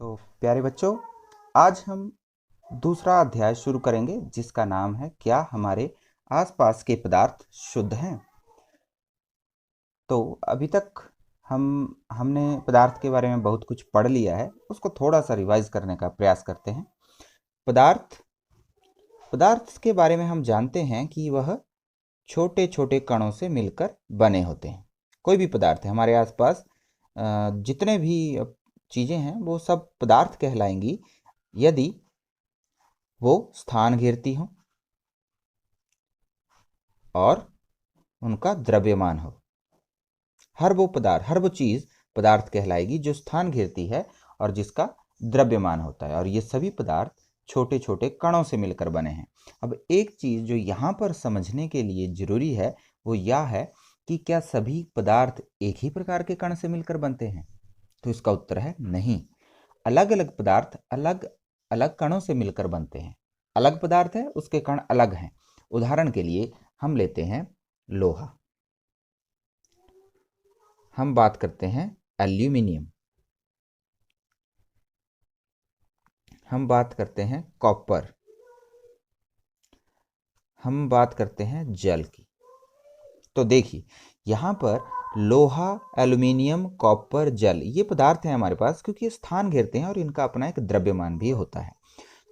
तो प्यारे बच्चों, आज हम दूसरा अध्याय शुरू करेंगे जिसका नाम है क्या हमारे आसपास के पदार्थ शुद्ध हैं। तो अभी तक हमने पदार्थ के बारे में बहुत कुछ पढ़ लिया है, उसको थोड़ा सा रिवाइज करने का प्रयास करते हैं। पदार्थ पदार्थ के बारे में हम जानते हैं कि वह छोटे छोटे कणों से मिलकर बने होते हैं। कोई भी पदार्थ है हमारे आसपास, जितने भी चीज़ें हैं वो सब पदार्थ कहलाएंगी यदि वो स्थान घेरती हो और उनका द्रव्यमान हो। हर वो चीज़ पदार्थ कहलाएगी जो स्थान घेरती है और जिसका द्रव्यमान होता है, और ये सभी पदार्थ छोटे छोटे कणों से मिलकर बने हैं। अब एक चीज़ जो यहाँ पर समझने के लिए जरूरी है वो यह है कि क्या सभी पदार्थ एक ही प्रकार के कण से मिलकर बनते हैं? तो इसका उत्तर है नहीं। अलग अलग पदार्थ अलग अलग कणों से मिलकर बनते हैं। अलग पदार्थ है, उसके कण अलग हैं। उदाहरण के लिए हम लेते हैं लोहा, हम बात करते हैं एल्यूमिनियम, हम बात करते हैं कॉपर, हम बात करते हैं जल की। तो देखिए यहाँ पर लोहा, एल्यूमिनियम, कॉपर, जल ये पदार्थ हैं हमारे पास क्योंकि ये स्थान घेरते हैं और इनका अपना एक द्रव्यमान भी होता है।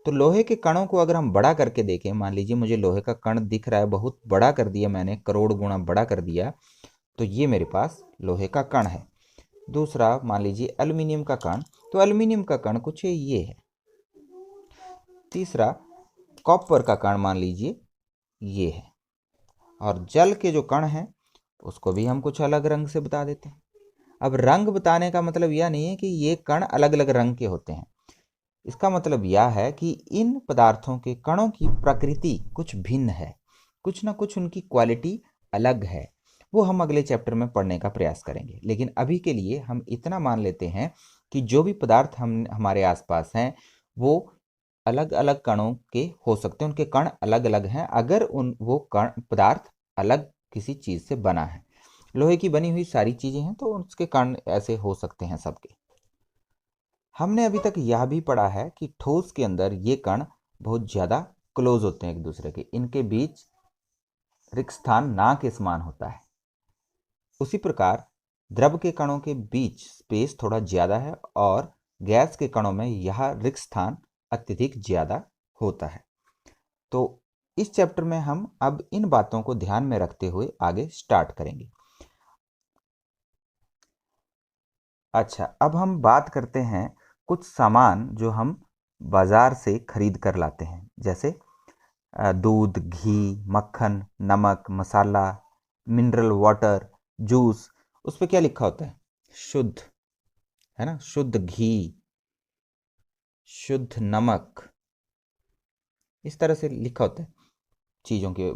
तो लोहे के कणों को अगर हम बड़ा करके देखें, मान लीजिए मुझे लोहे का कण दिख रहा है, बहुत बड़ा कर दिया मैंने, करोड़ गुना बड़ा कर दिया, तो ये मेरे पास लोहे का कण है। दूसरा मान लीजिए एल्यूमिनियम का कण, तो एल्यूमिनियम का कण कुछ ये है। तीसरा कॉपर का कण मान लीजिए ये है। और जल के जो कण हैं उसको भी हम कुछ अलग रंग से बता देते हैं। अब रंग बताने का मतलब यह नहीं है कि ये कण अलग अलग रंग के होते हैं। इसका मतलब यह है कि इन पदार्थों के कणों की प्रकृति कुछ भिन्न है, कुछ ना कुछ उनकी क्वालिटी अलग है। वो हम अगले चैप्टर में पढ़ने का प्रयास करेंगे, लेकिन अभी के लिए हम इतना मान लेते हैं कि जो भी पदार्थ हम हमारे आसपास हैं वो अलग अलग कणों के हो सकते हैं, उनके कण अलग अलग हैं अगर वो कण पदार्थ अलग किसी चीज़ से बना है। लोहे की बनी हुई सारी चीज़ें हैं तो उसके कण ऐसे हो सकते हैं सबके। हमने अभी तक यह भी पढ़ा है कि ठोस के अंदर ये कण बहुत ज़्यादा क्लोज होते हैं एक दूसरे के, इनके बीच रिक्त स्थान ना के समान होता है। उसी प्रकार द्रव के कणों के बीच स्पेस थोड़ा ज़्यादा है और गैस के कणों में यह रिक्त स्थान अत्यधिक ज़्यादा होता है। तो इस चैप्टर में हम अब इन बातों को ध्यान में रखते हुए आगे स्टार्ट करेंगे। अच्छा, अब हम बात करते हैं कुछ सामान जो हम बाजार से खरीद कर लाते हैं, जैसे दूध, घी, मक्खन, नमक, मसाला, मिनरल वाटर, जूस। उस पर क्या लिखा होता है? शुद्ध, है ना? शुद्ध घी, शुद्ध नमक, इस तरह से लिखा होता है चीज़ों के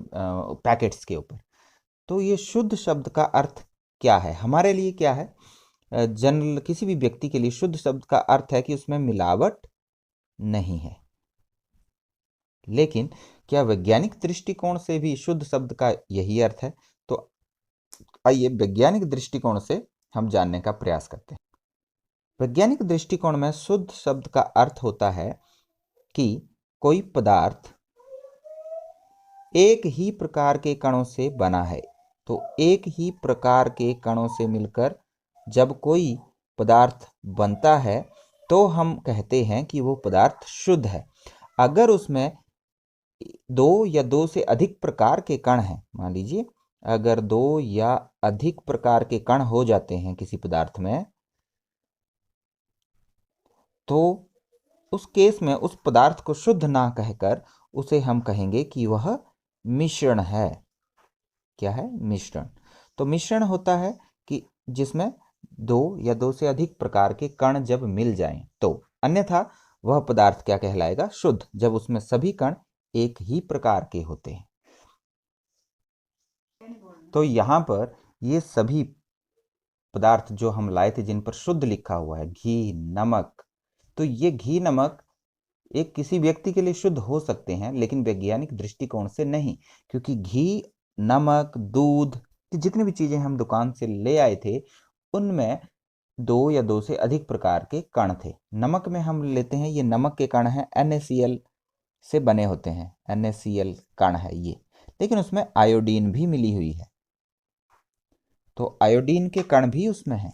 पैकेट्स के ऊपर। तो ये शुद्ध शब्द का अर्थ क्या है हमारे लिए? क्या है जनरल किसी भी व्यक्ति के लिए शुद्ध शब्द का अर्थ है कि उसमें मिलावट नहीं है। लेकिन क्या वैज्ञानिक दृष्टिकोण से भी शुद्ध शब्द का यही अर्थ है? तो आइए वैज्ञानिक दृष्टिकोण से हम जानने का प्रयास करते हैं। वैज्ञानिक दृष्टिकोण में शुद्ध शब्द का अर्थ होता है कि कोई पदार्थ एक ही प्रकार के कणों से बना है। तो एक ही प्रकार के कणों से मिलकर जब कोई पदार्थ बनता है तो हम कहते हैं कि वो पदार्थ शुद्ध है। अगर उसमें दो या दो से अधिक प्रकार के कण हैं, मान लीजिए अगर दो या अधिक प्रकार के कण हो जाते हैं किसी पदार्थ में, तो उस केस में उस पदार्थ को शुद्ध ना कहकर उसे हम कहेंगे कि वह मिश्रण है। क्या है? मिश्रण। तो मिश्रण होता है कि जिसमें दो या दो से अधिक प्रकार के कण जब मिल जाएं, तो अन्यथा वह पदार्थ क्या कहलाएगा? शुद्ध, जब उसमें सभी कण एक ही प्रकार के होते हैं। तो यहाँ पर ये सभी पदार्थ जो हम लाए थे जिन पर शुद्ध लिखा हुआ है, घी, नमक, तो ये घी, नमक एक किसी व्यक्ति के लिए शुद्ध हो सकते हैं लेकिन वैज्ञानिक दृष्टिकोण से नहीं, क्योंकि घी, नमक, दूध, जितनी भी चीजें हम दुकान से ले आए थे उनमें दो या दो से अधिक प्रकार के कण थे। नमक में हम लेते हैं, ये नमक के कण हैं, NaCl से बने होते हैं, NaCl कण है ये, लेकिन उसमें आयोडीन भी मिली हुई है, तो आयोडीन के कण भी उसमें हैं।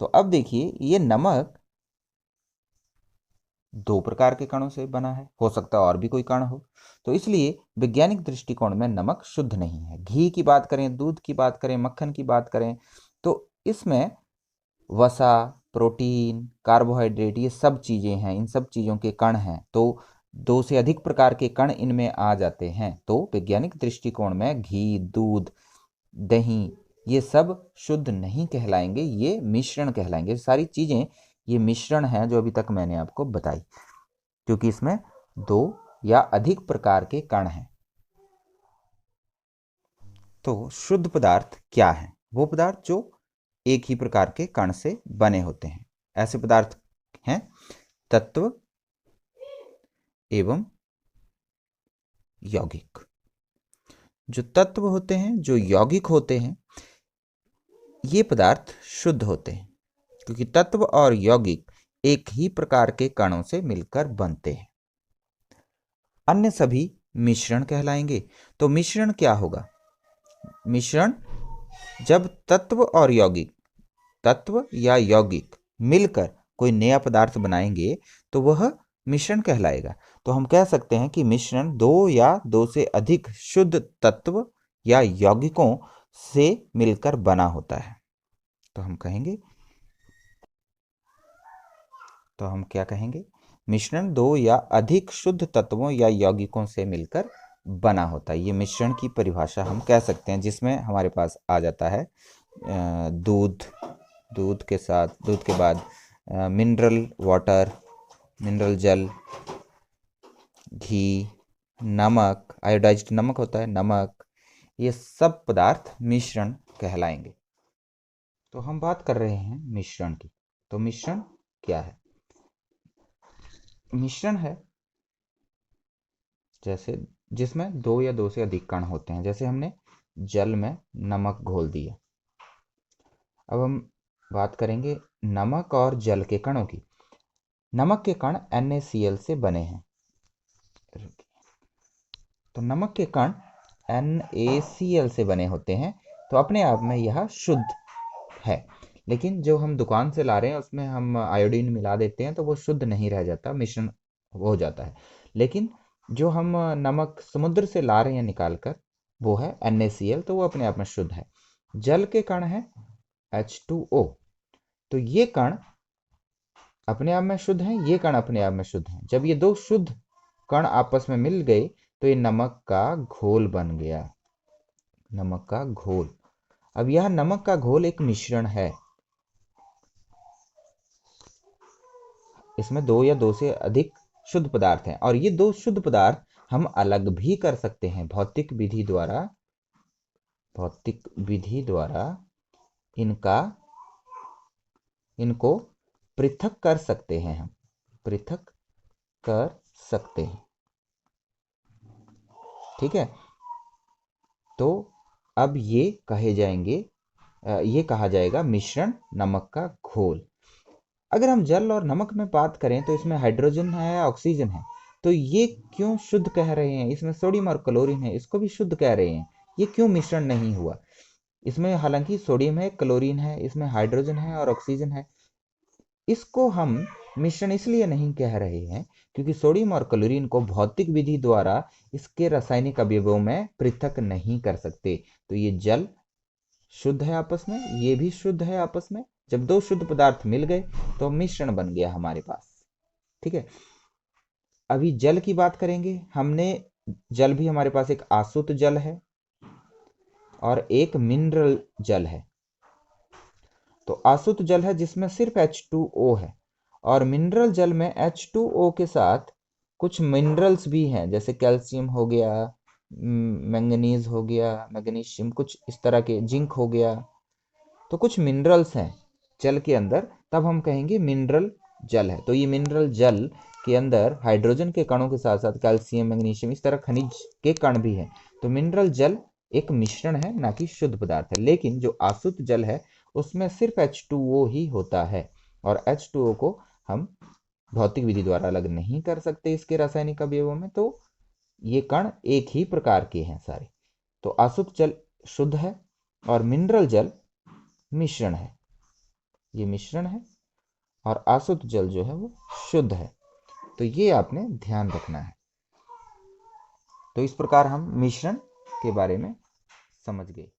तो अब देखिए, ये नमक दो प्रकार के कणों से बना है, हो सकता है और भी कोई कण हो, तो इसलिए वैज्ञानिक दृष्टिकोण में नमक शुद्ध नहीं है। घी की बात करें, दूध की बात करें, मक्खन की बात करें, तो इसमें वसा, प्रोटीन, कार्बोहाइड्रेट, ये सब चीज़ें हैं, इन सब चीज़ों के कण हैं, तो दो से अधिक प्रकार के कण इनमें आ जाते हैं। तो वैज्ञानिक दृष्टिकोण में घी, दूध, दही, ये सब शुद्ध नहीं कहलाएंगे, ये मिश्रण कहलाएंगे। सारी चीज़ें ये मिश्रण है जो अभी तक मैंने आपको बताई, क्योंकि इसमें दो या अधिक प्रकार के कण हैं। तो शुद्ध पदार्थ क्या है? वो पदार्थ जो एक ही प्रकार के कण से बने होते हैं। ऐसे पदार्थ हैं तत्व एवं यौगिक। जो तत्व होते हैं, जो यौगिक होते हैं, ये पदार्थ शुद्ध होते हैं, क्योंकि तत्व और यौगिक एक ही प्रकार के कणों से मिलकर बनते हैं। अन्य सभी मिश्रण कहलाएंगे। तो मिश्रण क्या होगा? मिश्रण जब तत्व और यौगिक, तत्व या यौगिक मिलकर कोई नया पदार्थ बनाएंगे तो वह मिश्रण कहलाएगा। तो हम कह सकते हैं कि मिश्रण दो या दो से अधिक शुद्ध तत्व या यौगिकों से मिलकर बना होता है। तो हम क्या कहेंगे? मिश्रण दो या अधिक शुद्ध तत्वों या यौगिकों से मिलकर बना होता है। ये मिश्रण की परिभाषा हम कह सकते हैं, जिसमें हमारे पास आ जाता है दूध, दूध के बाद मिनरल वाटर, मिनरल जल, घी, नमक, आयोडाइज्ड नमक होता है, नमक, ये सब पदार्थ मिश्रण कहलाएंगे। तो हम बात कर रहे हैं मिश्रण की। तो मिश्रण क्या है? मिश्रण है जैसे जिसमें दो या दो से अधिक कण होते हैं। जैसे हमने जल में नमक घोल दिया। अब हम बात करेंगे नमक और जल के कणों की। नमक के कण NaCl से बने हैं। तो नमक के कण NaCl से बने होते हैं, तो अपने आप में यह शुद्ध है। लेकिन जो हम दुकान से ला रहे हैं उसमें हम आयोडीन मिला देते हैं, तो वो शुद्ध नहीं रह जाता, मिश्रण हो जाता है। लेकिन जो हम नमक समुद्र से ला रहे हैं निकाल कर, वो है NaCl, तो वो अपने आप में शुद्ध है। जल के कण है H2O, तो ये कण अपने आप में शुद्ध हैं, ये कण अपने आप में शुद्ध हैं। जब ये दो शुद्ध कण आपस में मिल गए तो ये नमक का घोल बन गया, नमक का घोल। अब यह नमक का घोल एक मिश्रण है। इसमें दो या दो से अधिक शुद्ध पदार्थ हैं, और ये दो शुद्ध पदार्थ हम अलग भी कर सकते हैं भौतिक विधि द्वारा इनको पृथक कर सकते हैं, हम पृथक कर सकते हैं। ठीक है, तो अब ये कहा जाएगा मिश्रण नमक का घोल। अगर हम जल और नमक में बात करें तो इसमें हाइड्रोजन है, ऑक्सीजन है, तो ये क्यों शुद्ध कह रहे हैं? इसमें सोडियम और क्लोरीन है, इसको भी शुद्ध कह रहे हैं, ये क्यों मिश्रण नहीं हुआ? इसमें हालांकि सोडियम है, क्लोरीन है, इसमें हाइड्रोजन है और ऑक्सीजन है। इसको हम मिश्रण इसलिए नहीं कह रहे हैं क्योंकि सोडियम और क्लोरीन को भौतिक विधि द्वारा इसके रासायनिक अवयवों में पृथक नहीं कर सकते। तो ये जल शुद्ध है आपस में, ये भी शुद्ध है आपस में। जब दो शुद्ध पदार्थ मिल गए तो मिश्रण बन गया हमारे पास। ठीक है, अभी जल की बात करेंगे। जल भी हमारे पास एक आसुत जल है और एक मिनरल जल है। तो आसुत जल है जिसमें सिर्फ H2O है, और मिनरल जल में H2O के साथ कुछ मिनरल्स भी हैं, जैसे कैल्शियम हो गया, मैंगनीज हो गया, मैग्नीशियम, कुछ इस तरह के, जिंक हो गया। तो कुछ मिनरल्स हैं जल के अंदर, तब हम कहेंगे मिनरल जल है। तो ये मिनरल जल के अंदर हाइड्रोजन के कणों के साथ साथ कैल्शियम, मैग्नीशियम, इस तरह खनिज के कण भी हैं। तो मिनरल जल एक मिश्रण है, ना कि शुद्ध पदार्थ है। लेकिन जो आसुत जल है उसमें सिर्फ H2O ही होता है, और H2O को हम भौतिक विधि द्वारा अलग नहीं कर सकते इसके रासायनिक अवयवों में। तो ये कण एक ही प्रकार के हैं सारे। तो अशुद्ध जल शुद्ध है और मिनरल जल मिश्रण है, ये मिश्रण है, और अशुद्ध जल जो है वो शुद्ध है। तो ये आपने ध्यान रखना है। तो इस प्रकार हम मिश्रण के बारे में समझ गए।